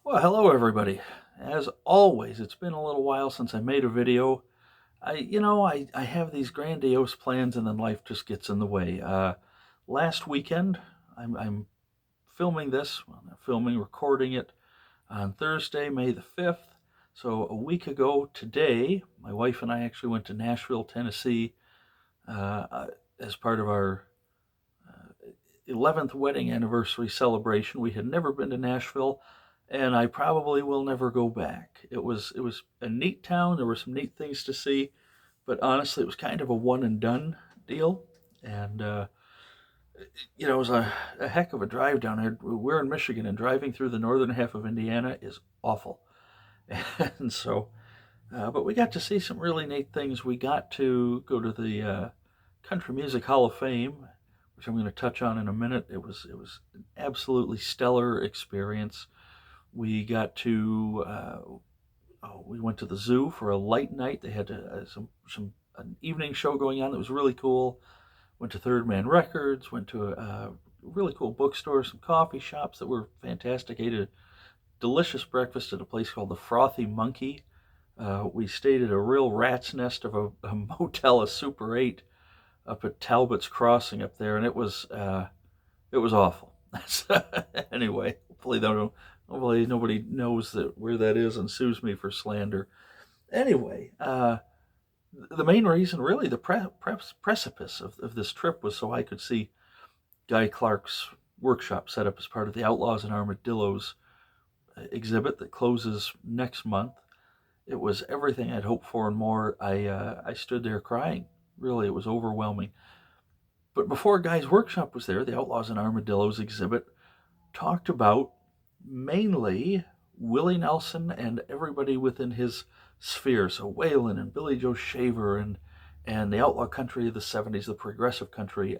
Well, hello everybody. As always, it's been a little while since I made a video. I have these grandiose plans and then life just gets in the way. Last weekend, I'm filming this, well, not filming, recording it on Thursday, May the 5th. So a week ago today, my wife and I actually went to Nashville, Tennessee, as part of our 11th wedding anniversary celebration. We had never been to Nashville, and I probably will never go back. It was a neat town. There were some neat things to see, but honestly, it was kind of a one and done deal. And it was a heck of a drive down there. We're in Michigan, and driving through the northern half of Indiana is awful. And so, but we got to see some really neat things. We got to go to the Country Music Hall of Fame, which I'm going to touch on in a minute. It was an absolutely stellar experience. We got to we went to the zoo for a light night. They had some an evening show going on that was really cool. Went to Third Man Records. Went to a really cool bookstore, some coffee shops that were fantastic. Ate a delicious breakfast at a place called the Frothy Monkey. We stayed at a real rat's nest of a motel, a Super 8, up at Talbot's Crossing up there, and it was awful. Anyway, hopefully nobody knows where that is and sues me for slander. Anyway, the main reason, really, the precipice of this trip was so I could see Guy Clark's workshop set up as part of the Outlaws and Armadillos exhibit that closes next month. It was everything I'd hoped for and more. I stood there crying. Really, it was overwhelming. But before Guy's workshop was there, the Outlaws and Armadillos exhibit talked about mainly Willie Nelson and everybody within his sphere. So Waylon and Billy Joe Shaver and the outlaw country of the '70s, the progressive country.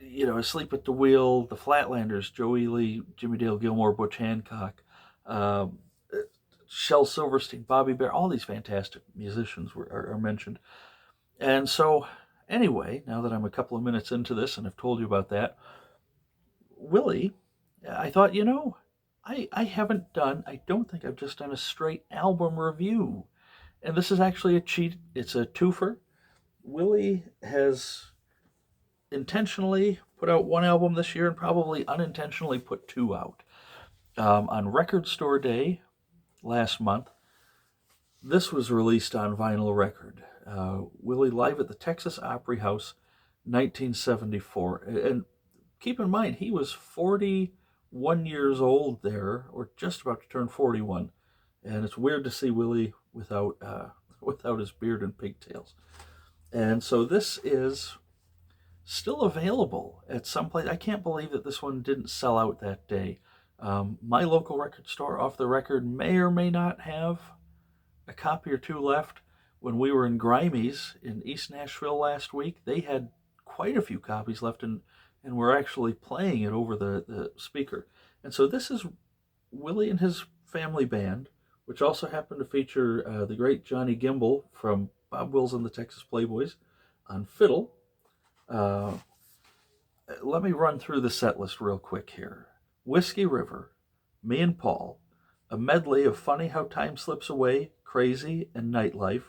Asleep at the Wheel, the Flatlanders, Joe Ely, Jimmy Dale Gilmore, Butch Hancock, um, Shel Silverstein, Bobby Bear. All these fantastic musicians are mentioned. And so, anyway, now that I'm a couple of minutes into this and I've told you about that, Willie, I thought, I haven't done, I don't think I've just done a straight album review. And this is actually a cheat, it's a twofer. Willie has intentionally put out one album this year and probably unintentionally put two out. On Record Store Day last month, this was released on vinyl record. Willie live at the Texas Opry House, 1974. And keep in mind, he was 41 years old there, or just about to turn 41. And it's weird to see Willie without without his beard and pigtails. And so this is still available at some place. I can't believe that this one didn't sell out that day. My local record store, Off the Record, may or may not have a copy or two left. When we were in Grimey's in East Nashville last week, they had quite a few copies left, and we're actually playing it over the speaker. And so this is Willie and his family band, which also happened to feature the great Johnny Gimble from Bob Wills and the Texas Playboys on fiddle. Uh, Let me run through the set list real quick here. Whiskey River, Me and Paul, a medley of Funny How Time Slips Away, Crazy, and Nightlife,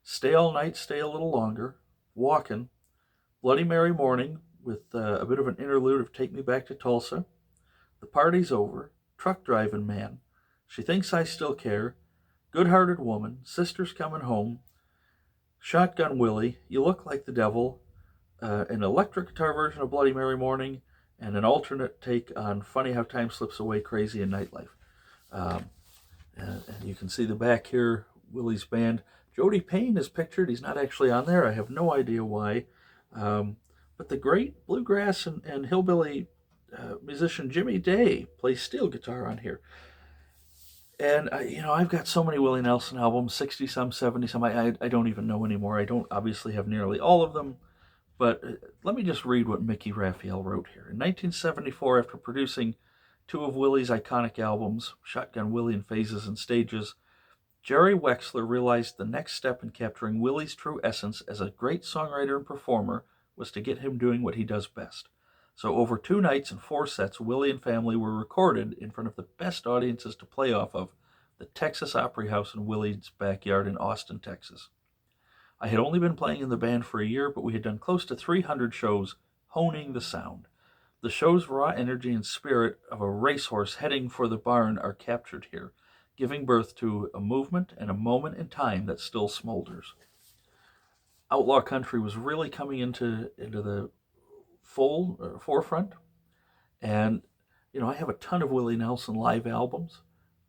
Stay All Night, Stay a Little Longer, Walkin', Bloody Mary Morning, with a bit of an interlude of Take Me Back to Tulsa, The Party's Over, Truck Driving Man, She Thinks I Still Care, Good Hearted Woman, Sisters Coming Home, Shotgun Willie, You Look Like the Devil, an electric guitar version of Bloody Mary Morning, and an alternate take on Funny How Time Slips Away, Crazy, and Nightlife. Um, and you can see the back here, Willie's band. Jody Payne is pictured. He's not actually on there. I have no idea why. But the great bluegrass and hillbilly musician Jimmy Day plays steel guitar on here. And I've got so many Willie Nelson albums, 60 some, 70 some. I don't even know anymore. I don't obviously have nearly all of them. But let me just read what Mickey Raphael wrote here. In 1974, after producing two of Willie's iconic albums, Shotgun Willie and Phases and Stages, Jerry Wexler realized the next step in capturing Willie's true essence as a great songwriter and performer was to get him doing what he does best: So over 2 nights and 4 sets, Willie and family were recorded in front of the best audiences to play off of, the Texas Opry House in Willie's backyard in Austin, Texas. I had only been playing in the band for a year, but we had done close to 300 shows, honing the sound. The show's raw energy and spirit of a racehorse heading for the barn are captured here, giving birth to a movement and a moment in time that still smolders. Outlaw country was really coming into the forefront, and I have a ton of Willie Nelson live albums.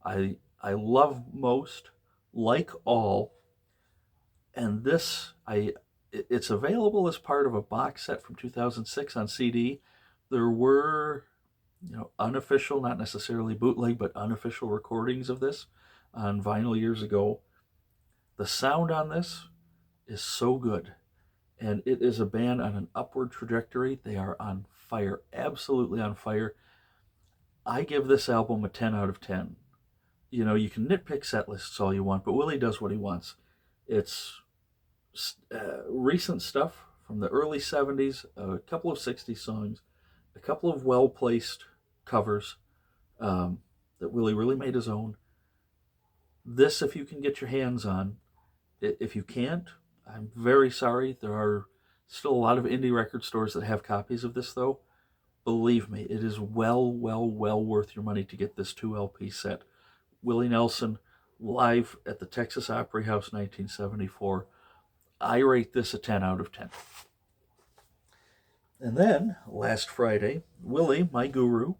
I love most, like all, and it's available as part of a box set from 2006 on CD. There were unofficial, not necessarily bootleg, but unofficial recordings of this on vinyl years ago. The sound on this is so good, and it is a band on an upward trajectory. They are on fire, absolutely on fire. I give this album a 10 out of 10. You can nitpick set lists all you want, but Willie does what he wants. It's recent stuff from the early 70s, a couple of 60s songs, a couple of well-placed covers that Willie really made his own. This, if you can get your hands on. If you can't, I'm very sorry. There are still a lot of indie record stores that have copies of this, though. Believe me, it is well worth your money to get this 2 LP set. Willie Nelson, live at the Texas Opry House, 1974. I rate this a 10 out of 10. And then, last Friday, Willie, my guru,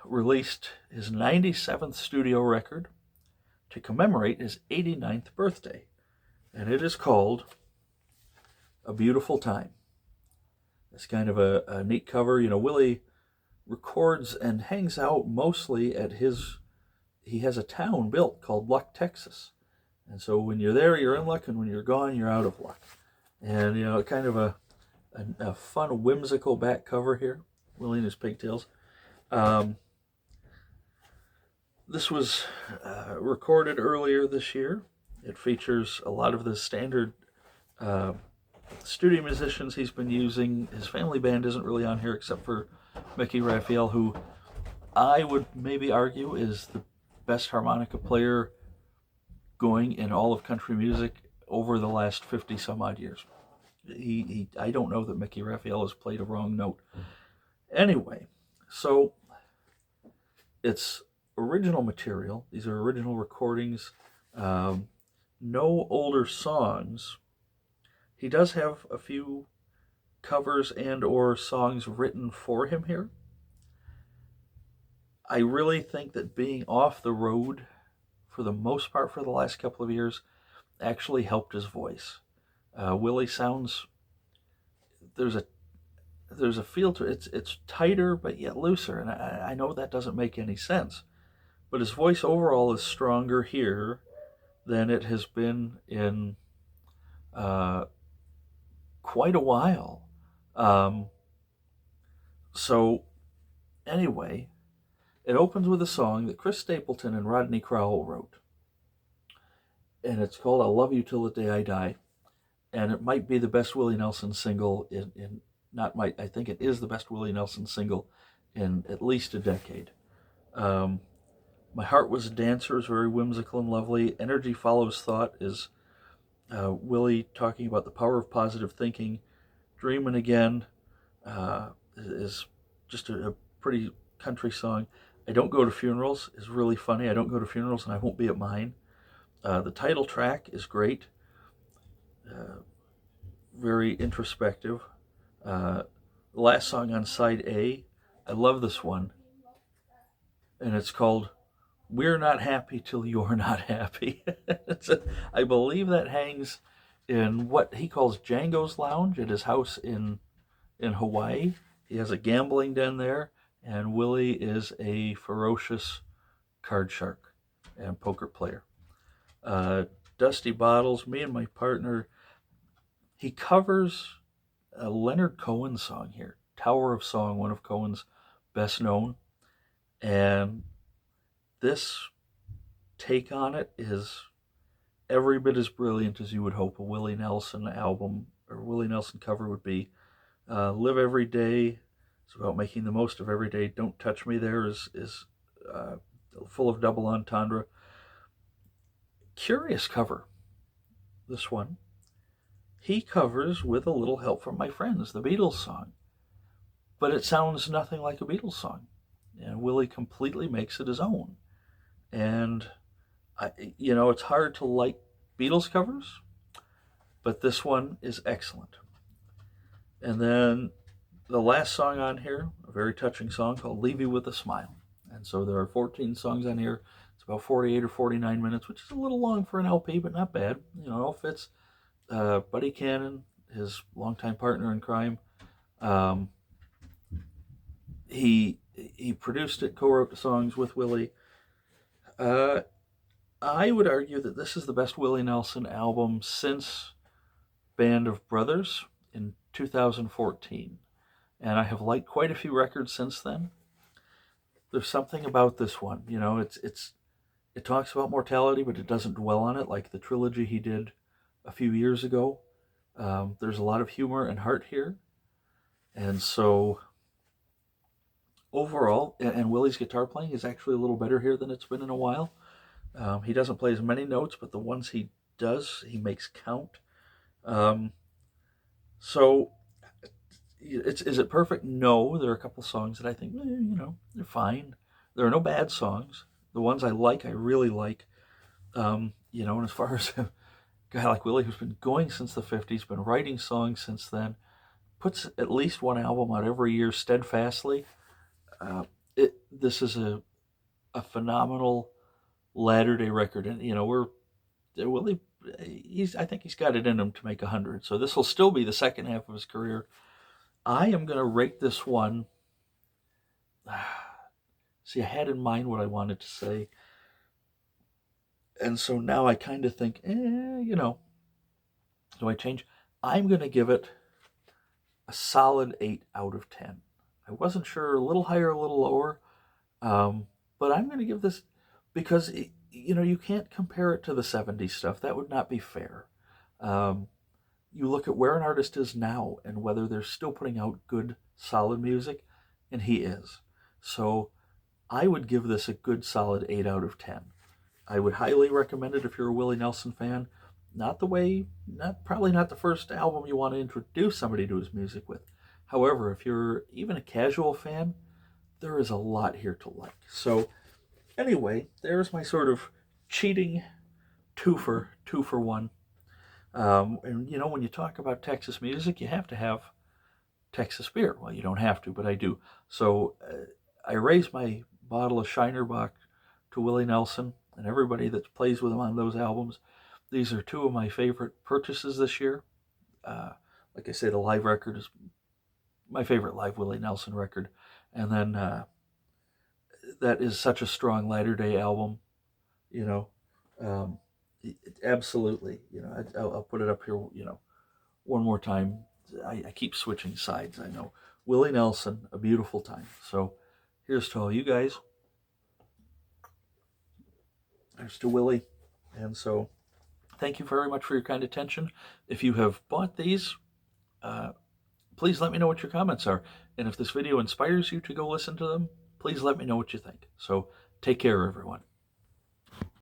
released his 97th studio record to commemorate his 89th birthday. And it is called A Beautiful Time. It's kind of a neat cover. Willie records and hangs out mostly at he has a town built called Luck, Texas. And so when you're there, you're in luck, and when you're gone, you're out of luck. And, kind of a fun, whimsical back cover here. Willie and his pigtails. This was recorded earlier this year. It features a lot of the standard studio musicians he's been using. His family band isn't really on here except for Mickey Raphael, who I would maybe argue is the best harmonica player going in all of country music over the last 50 some odd years. I don't know that Mickey Raphael has played a wrong note. Anyway, so it's original material. These are original recordings. No older songs. He does have a few covers and or songs written for him here. I really think that being off the road for the most part for the last couple of years actually helped his voice. Willie sounds, there's a feel to it. It's tighter but yet looser, and I know that doesn't make any sense, but his voice overall is stronger here than it has been in quite a while. So anyway, it opens with a song that Chris Stapleton and Rodney Crowell wrote, and it's called "I'll Love You Till the Day I Die," and it might be the best Willie Nelson single I think it is the best Willie Nelson single in at least a decade. My Heart Was a Dancer is very whimsical and lovely. Energy Follows Thought is Willie talking about the power of positive thinking. Dreamin' Again is just a pretty country song. I Don't Go to Funerals is really funny. I don't go to funerals and I won't be at mine. The title track is great. Very introspective. The last song on side A, I love this one. And it's called We're Not Happy Till You're Not Happy. I believe that hangs in what he calls Django's Lounge at his house in Hawaii. He has a gambling den there, and Willie is a ferocious card shark and poker player. Dusty Bottles, me and my partner, he covers a Leonard Cohen song here, Tower of Song, one of Cohen's best known. And this take on it is every bit as brilliant as you would hope a Willie Nelson album or Willie Nelson cover would be. Live Every Day is about making the most of every day. Don't Touch Me There is full of double entendre. Curious cover, this one. He covers with a little help from my friends, the Beatles song. But it sounds nothing like a Beatles song. And Willie completely makes it his own. And, it's hard to like Beatles covers, but this one is excellent. And then the last song on here, a very touching song called Leavey with a Smile. And so there are 14 songs on here. It's about 48 or 49 minutes, which is a little long for an LP, but not bad. It all fits. Buddy Cannon, his longtime partner in crime, he produced it, co-wrote the songs with Willie. I would argue that this is the best Willie Nelson album since Band of Brothers in 2014. And I have liked quite a few records since then. There's something about this one, it talks about mortality, but it doesn't dwell on it like the trilogy he did a few years ago. There's a lot of humor and heart here. And so overall, and Willie's guitar playing is actually a little better here than it's been in a while. He doesn't play as many notes, but the ones he does, he makes count. So, is it perfect? No. There are a couple songs that I think, they're fine. There are no bad songs. The ones I like, I really like. And as far as a guy like Willie, who's been going since the 50s, been writing songs since then, puts at least one album out every year steadfastly. This is a phenomenal latter-day record, and Willie. I think he's got it in him to make 100. So this will still be the second half of his career. I am going to rate this one. See, I had in mind what I wanted to say, and so now I kind of think, do I change? I'm going to give it a solid 8 out of 10. I wasn't sure, a little higher, a little lower, but I'm going to give this, because you can't compare it to the 70s stuff. That would not be fair. You look at where an artist is now and whether they're still putting out good, solid music, and he is. So I would give this a good, solid 8 out of 10. I would highly recommend it if you're a Willie Nelson fan. Probably not the first album you want to introduce somebody to his music with. However, if you're even a casual fan, there is a lot here to like. So anyway, there's my sort of cheating two for one. And when you talk about Texas music, you have to have Texas beer. Well, you don't have to, but I do. So I raise my bottle of Shinerbach to Willie Nelson and everybody that plays with him on those albums. These are two of my favorite purchases this year. Like I say, the live record is my favorite live Willie Nelson record. And then that is such a strong latter-day album, absolutely. I'll put it up here, one more time. I keep switching sides, I know. Willie Nelson, A Beautiful Time. So here's to all you guys. Here's to Willie. And so thank you very much for your kind attention. If you have bought these, please let me know what your comments are. And if this video inspires you to go listen to them, please let me know what you think. So take care, everyone.